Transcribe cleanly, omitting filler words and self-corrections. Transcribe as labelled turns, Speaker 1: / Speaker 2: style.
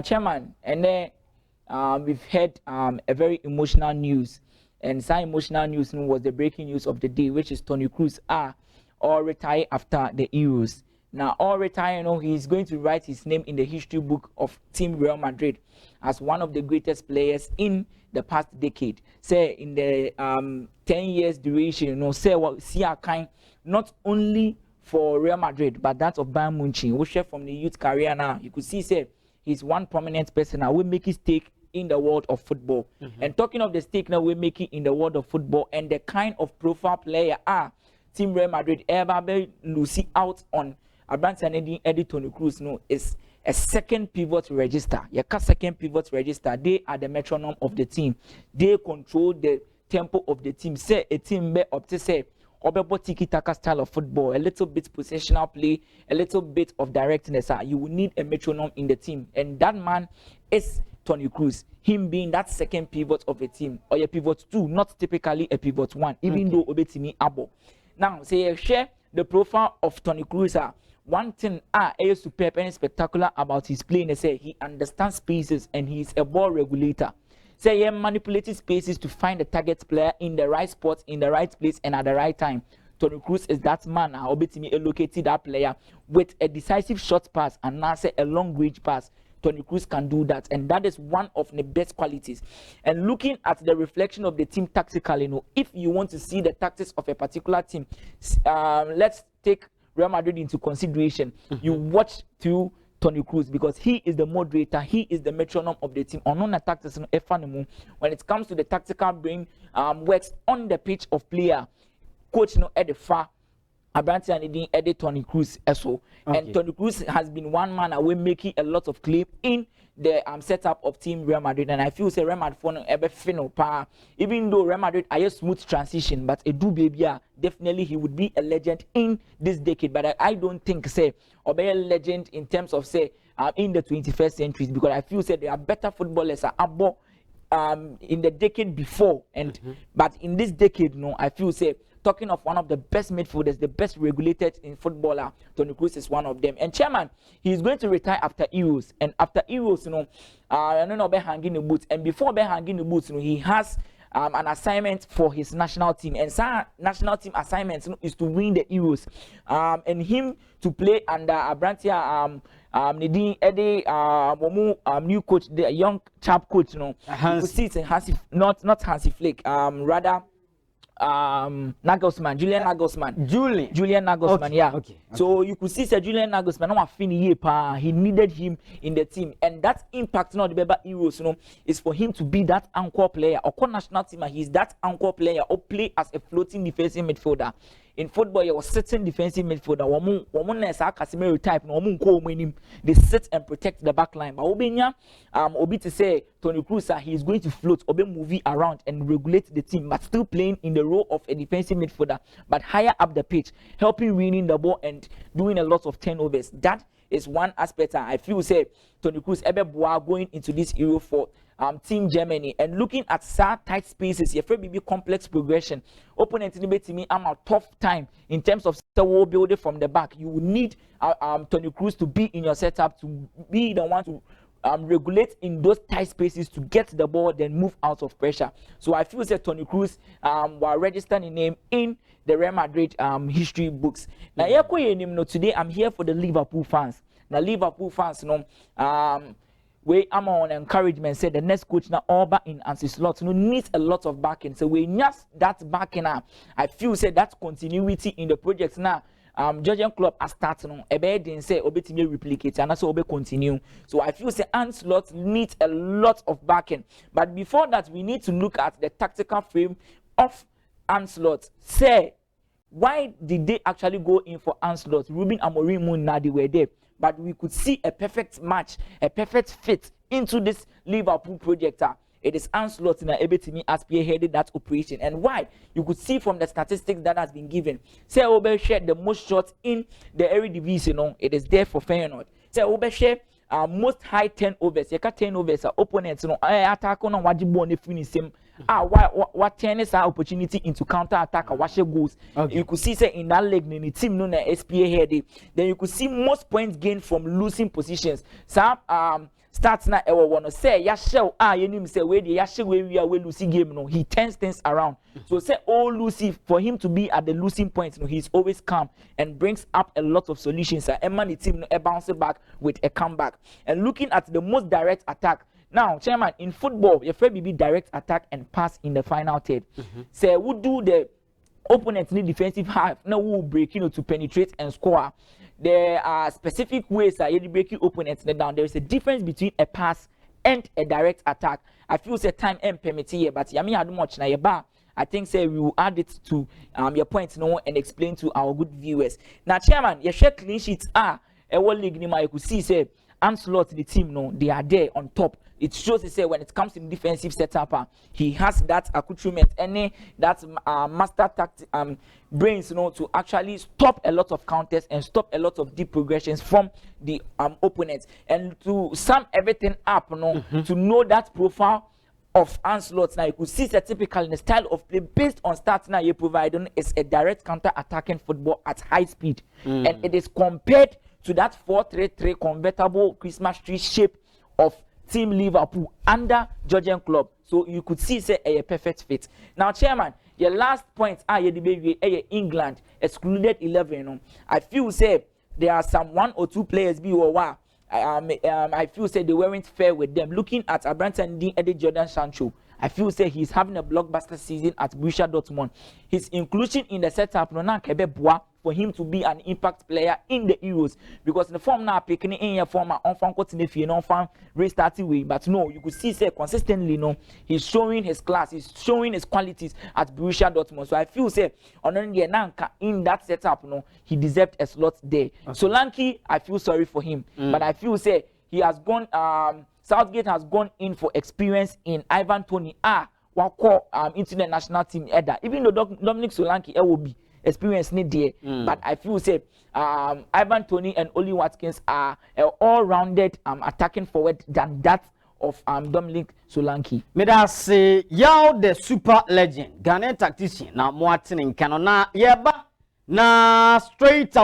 Speaker 1: chairman, and then we've heard a very emotional news, and some emotional news was the breaking news of the day, which is Toni Kross all retire after the Euros. Now, all retire, he's going to write his name in the history book of Team Real Madrid as one of the greatest players in the past decade. Say in the 10 years duration, say what see a kind not only for Real Madrid but that of Bayern Munich. We share from the youth career now. You could see say he's one prominent person now. We make his stake in the world of football. And talking of the stake now we make it in the world of football and the kind of profile player Team Real Madrid ever be Lucy out on Abrante Eddie Toni Kross is a second pivot register. Second pivot register. They are the metronome of the team. They control the tempo of the team. Say a team be up to say Obebo tiki taka style of football, a little bit positional play, a little bit of directness. You will need a metronome in the team, and that man is Toni Kross. Him being that second pivot of a team, or a pivot two, not typically a pivot one, even though Obetimi Abo. Now, say share the profile of Toni Kross. One thing is superb and spectacular about his play, and say he understands spaces and he is a ball regulator. Say he manipulates spaces to find the target player in the right spot, in the right place, and at the right time. Toni Kross is that man. Obetimi located that player with a decisive short pass and now say a long range pass. Toni Kross can do that, and that is one of the best qualities. And looking at the reflection of the team tactically, if you want to see the tactics of a particular team, let's take Real Madrid into consideration. You watch through Toni Kross because he is the moderator, he is the metronome of the team. When it comes to the tactical brain, works on the pitch of player, coach at the far. Abrante and Eddie Toni Kross also. And Toni Kross has been one man away making a lot of claim in the setup of Team Real Madrid, and I feel say Real Madrid for ever final pa. Even though Real Madrid are a smooth transition, but a do baby definitely he would be a legend in this decade. But I don't think say or be a legend in terms of say in the 21st century, because I feel say there are better footballers above in the decade before, and but in this decade, I feel say talking of one of the best midfielders, the best regulated in footballer, Toni Kross is one of them. And chairman, he is going to retire after Euros. And after Euros, I don't know about hanging the boots. And before about hanging the boots, he has an assignment for his national team. And some national team assignment is to win the Euros. And him to play under Abrante Nadine Eddie new coach, the young chap coach, you could see it's Hansi, not Hansi Flick, rather Nagelsmann, Julian Nagelsmann, yeah. Okay. So you could see Julian Nagelsmann, he needed him in the team, and that impact not the Euros, is for him to be that anchor player. Or national team, he's that anchor player or play as a floating defensive midfielder. In football, you are certain defensive midfielder. Casemiro type, they sit and protect the back line. But Obi to say Toni Kross, he is going to float, moving around and regulate the team, but still playing in the role of a defensive midfielder, but higher up the pitch, helping winning the ball and doing a lot of turnovers. That is one aspect. I feel say Toni Kross going into this Euro for Team Germany, and looking at tight spaces, your very complex progression. Opponent to me, a tough time in terms of the wall building from the back. You will need Toni Kross to be in your setup, to be the one to regulate in those tight spaces to get the ball, then move out of pressure. So I feel that Toni Kross will register his name in the Real Madrid history books. Now, today I'm here for the Liverpool fans. Now, Liverpool fans, we am on encouragement. Say the next coach now all back in Ansi Slot needs a lot of backing. So we need that backing now. I feel say that continuity in the project now. Georgian club has started on a bed and say obetimi replicate and also obe continue. So I feel say Ansi Slot needs a lot of backing. But before that, we need to look at the tactical frame of Ansi Slot. Say, why did they actually go in for Ansi Slot? Ruben Amorim Nadi were there. But we could see a perfect match, a perfect fit into this Liverpool project. It is Ansi Slot in Ebetimi as spearheaded that operation. And why? You could see from the statistics that has been given. Say Obe shared the most shots in the Eredivisie. It is there for Feyenoord. Say Obe shared most high turnovers. You can turnovers opponents. Attack on wajibu on finish him. What turn is our opportunity into counter attack or wash goals. You could see say in that leg in the team SPA head. Then you could see most points gained from losing positions. Some starts na ewo wono say ya show yenim say we dey ya show we are we losing game no he turns things around. So say Lucy for him to be at the losing point no he's always calm and brings up a lot of solutions and man the team no bounce back with a comeback. And looking at the most direct attack now, chairman, in football, your friend be direct attack and pass in the final third. Say, who do the opponent need defensive half? Now, who break to penetrate and score? There are specific ways that you break your opponents down. There is a difference between a pass and a direct attack. I feel say time and permit here, but yami had much na yeba. I think say we will add it to your points and explain to our good viewers. Now, chairman, your share clean sheets are a world league. You could see say Ancelot the team they are there on top. It shows to say when it comes to defensive setup, he has that accoutrement and that master tactic brains to actually stop a lot of counters and stop a lot of deep progressions from the opponents, and to sum everything up to know that profile of Ancelot. Now you could see that typical in the style of play based on stats now you provide is a direct counter attacking football at high speed, and it is compared to that 4-3-3 convertible Christmas tree shape of Team Liverpool under Georgian club. So you could see say a perfect fit. Now, chairman, your last point England excluded 11. I feel say there are some 1 or 2 players I feel say they weren't fair with them. Looking at Abranton D. Eddie Jordan Sancho, I feel say he's having a blockbuster season at Borussia Dortmund. His inclusion in the setup for him to be an impact player in the Euros, because the form now picking in your form on fan continuity on fan restarting way, but no, you could see say consistently he's showing his class, he's showing his qualities at Borussia Dortmund. So I feel say on the in that setup he deserved a slot there. Okay. Solanke, I feel sorry for him, but I feel say he has gone Southgate has gone in for experience in Ivan Toni into the national team either, even though Dominic Solanke will be experience need there, but I feel say Ivan Toni and Oli Watkins are all-rounded attacking forward than that of Dominic Solanke.
Speaker 2: Me da say yaw the super legend Ghanaian tactician na Moatin in Canona yeba na straight